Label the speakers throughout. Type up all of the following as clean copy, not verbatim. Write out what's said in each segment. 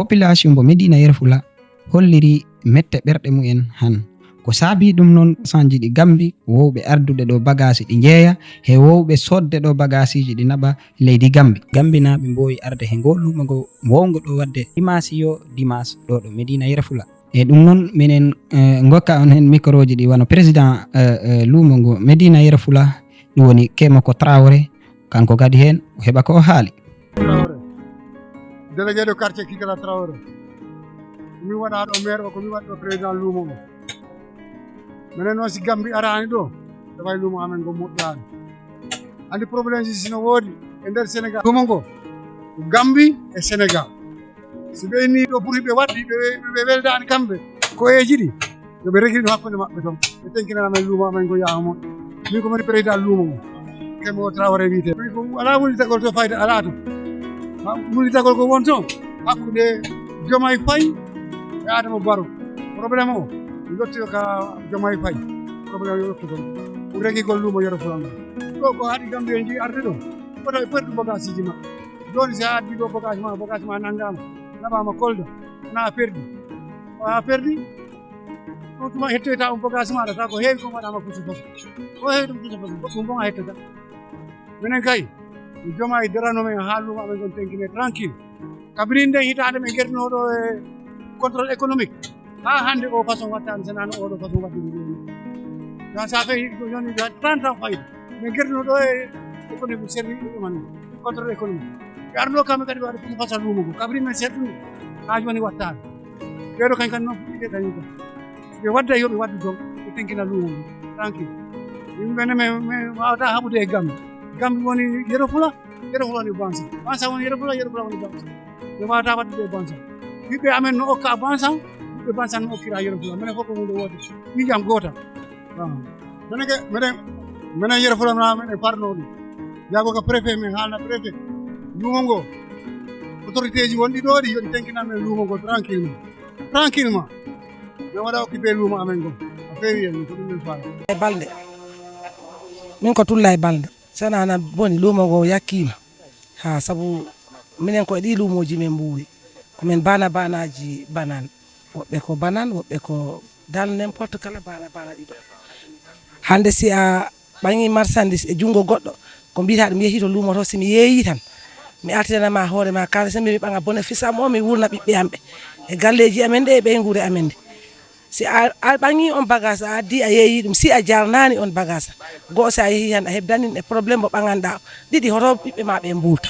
Speaker 1: population bo Medina Yoro Fula holliri mette ɓerɗe mumen han ko saabi ɗum noon sanji ɗi gambi wowɓe ardude ɗo bagage ɗi jeeya he wowɓe sodde ɗo bagasiji ɗi naɓa leydi gambi naɓe mbowi arde he ngol lumo ngo wowgo ɗo wadde dimanche yo dimanche ɗo ɗo Medina Yoro Fula e ɗum noon minen gokka on hen micro ji ɗi wano président lumo ngo Medina Yoro Fula ɗum woni Kemako Traoré kanko kadi hen o heɓa ko haali.
Speaker 2: délégué de quartier Kikala Traoré mi waɗa ɗo maire o ko mi waɗi ɗo président lumo ngo minen noon si Gambi arani ɗo taway lumo amen ngo moƴƴani andi probléme ji sino woodi e nder Sénégal lumo ngo Gambi e Sénégal si ɓe inni ɗo ɓuri ɓe waɗɗi ɓe weldani kamɓe koyeji ɗi yoɓe regrino hakkude maɓɓe toon ɓe tenkinana men lumo amen ngo yaha moƴƴo min ko moni président lumo ngo Kemako Traoré wiyete ko ala wulitagol to fayda ala to wulitagol ko won toon hakkude Diomaye Faye e Adama Barrow probléme o mi lotti ka Diomaye Faye probléme o yottu toon ko regigol lumo Yoro Fula ngo ɗo ko haɗi Gambi en jii arde ɗo koto e perdu bagage ji maɓɓe joni si a addi ɗo bagage ma nanggama naɓama Kolda wona a perdi on tuma hettoyta on bagage maɗa ta ko heewi ko waɗama kusu faso ko heewi ɗum kusu faso goɗɗum bon a hettata minen kay Diomaye darano men ha lumo amen gon tenkine tranquille kabirin nden hitande men guertinoɗo e contrôle économique ha hande o façon wattani senano oɗo façon waɗiri ɗum sa fait joni 30 ans fayida min guertinoɗo e économique service ɗuman contrôle économique ɓe arno kamɓe kadi ɓe waɗa fof fasa lumo ngo kabri men seeɗɗum ha joni wattani ɓeɗo kañ kadi noon fuɗɗiɗe dañi kam ɓe wadda yoɓe waddu toon ɓe tenkina lumo ngo tranquille yimɓene min wawata haɓude e Gambi woni Yoro Fula woni Bansan woni Yoro Fula woni Bansan ɓe wawata waddude e Bansan ɓiɓɓe amen no okka Bansan ɓiɓɓe Bansan no okkira Yoro Fula minen fof ko hunde woode ɓiyam gotal minen Yoro Fula na men e parno ɗum yago ko préfet men haalna préfet lumo ngo autorité ji wonɗi ɗo ɗi yoɗi tenkina men lumo ngo tranquillement mi waɗa occupé lumo amen ngo a feewi en ko ɗum men faala
Speaker 3: e balde min ko tulla e balde sanana boni lumo ngo yakkima ha sabu minen ko ɗi lumoji men mbuuri komin banaji banan woɓɓe ko banan woɓɓe ko dal n'importe kala bana ɗiɗo hande si a ɓangi marchandise e jungo goɗɗo ko mbiyata ɗum yeehi to lumo to simi yeeyi tan mi artinanama hoorema kalisa mi ɓaga bénéfice am o mi wurna ɓiɓɓe am ɓe e galleji amen ɗe e ɓeygure amen nde si a ɓangi on bagage a addi a yeeyi ɗum si a jarnani on bagage goto si a yeehi tan a hebdanin e probléme mo ɓaganɗa ɗiɗi hoto ɓiɓɓe ma ɓe mburta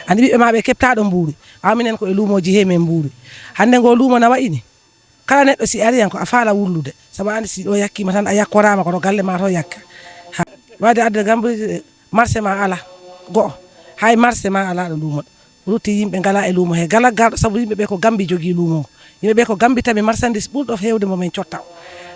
Speaker 3: andi ɓiɓɓe ma ɓe keptaɗo mbuuri minen ko e lumoji he min mbuuri hande ngo lumo na wayini kala neɗɗo si ari yan ko a faala wullude sabu andi si ɗo yakkima tan a yakkorama koto galle ma to yakka wadde adde Gambi marché ma ala go'o hay marché ma ala ɗo lumo ɗo rutti yimɓe ngala e lumo he gala garɗo sabu yimɓeɓe ko Gambi jogui lumo ngo yimɓeɓe ko Gambi tabi marchandise ɓurɗo hewde momin cotta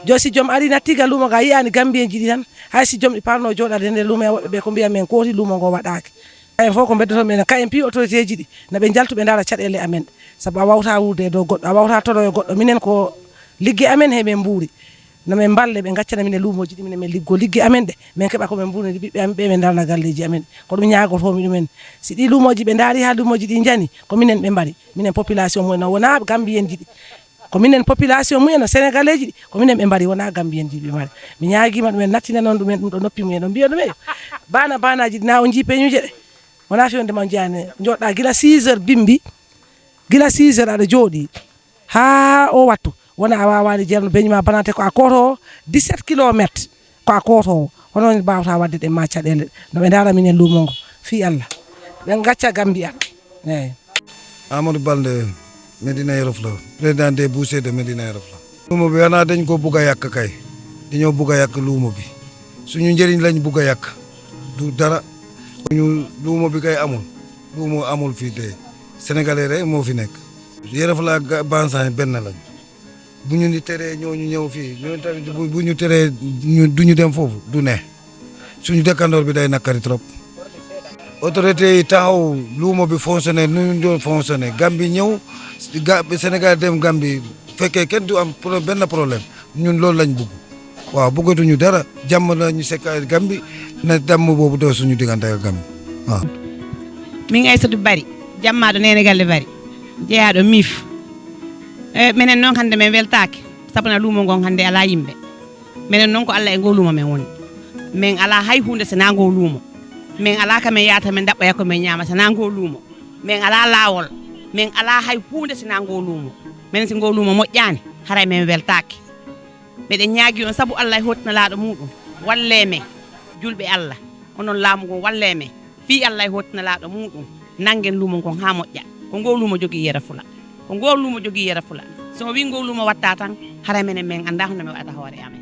Speaker 3: jo si joom ari nattiga lumo ga yiyani Gambi en jiɗi tan hay si joom ɗi parno joɗade nder lumo e woɓɓeɓe ko mbiya men kooti lumo ngo waɗaki kayen fof ko beddoto men kayen pi autorité ji ɗi naɓe jaltu ɓe dara caɗele amen sabu a wawta wurde e dow goɗɗo a wawta todo e goɗɗo minen ko ligge amen he men mbuuri nomin balle ɓe gaccana minen lumoji ɗi minen min liggo ligge amen ɗe min keeɓa komin mbuuri ɓiɓɓe amen ɓe min darna galleji amen ko ɗum ñagotomi ɗumen si ɗi lumoji ɓe daari ha lumoji ɗi jani ko minen ɓe mbaɗi minen population mumen wona Gambi en jiɗi ko minen population mumen sénégalais ji ɗi ko minen ɓe mbaɗi wona Gambi en jiɗi ɓe mbaɗi mi ñaguima ɗumen nattina noon ɗumen ɗum ɗo noppi mumen o mbiya ɗumen banaji ɗi na o jii peñuje ɗe wona fewde ma jiyani joɗɗa gila 6 heures bimbi gila 6 heures aɗa jooɗi ha o wattu wona a wawani jeerno beñuma banate ko a koto 17 kilométre ko a koto hono mbawata wadde ɗe ma caɗele no ɓe dara minen lumo ngo fi Allah ɓe gacca Gambi an eyyi
Speaker 4: Amadou Balde Medina Yoro Fula président des bouchers de Medina Yoro Fula lumo bi xanaa dañ ko bugg a yàq kay dañoo bugg a yàq lumo bi suñu njëriñ lañ bugg a yàq du dara ñu lumo bi kay lumo amul fii de sénégalais rek moo fi nekk Yoro Fula ak Bansan benn lañ bu ñu ni teree ñooñu ñëw fii ñooñu tamit bu ñu teree duñu dem foofu du ne suñu dëkkandoor bi day nakari trop autorité yi taxaw lumo bi fonctionné nu ñu doon fonctionné Gambi ñëw Sénégal dem Gambi fekkee kenn du am benn problème ñun loolu lañ bugg waaw buggatuñu dara jàmm la ñu sekk Gambi na damm boobu doo suñu diggante ak Gambi waaw
Speaker 5: min Aissatou Bari jammaɗo nene galle Bari jeeyaɗo MIF minen noon hande men weltake sabuna luumo ngon hande ala yimɓe minen noon ko Allah e ngo luumo men woni min ala hay hunde sona ngo luumo min ala ka min yata min dabɓa yakko min ñama sona ngo luumo min ala lawol min ala hay hunde sona ngo luumo minen si ngo luumo moƴƴani haray min weltake miɗen ñaagui on saabu Allah e hottina laaɗo muɗum walle men julɓe Allah onon laamu ngon walle men fi Allah e hottina laaɗo muɗum nangen luumo ngon ha moƴƴa ko ngo luumo jogui yere fula ko ngo luumo jogui yere fula so wi ngo luumo watta tan haray minen min anda hono mi waɗata hoore amen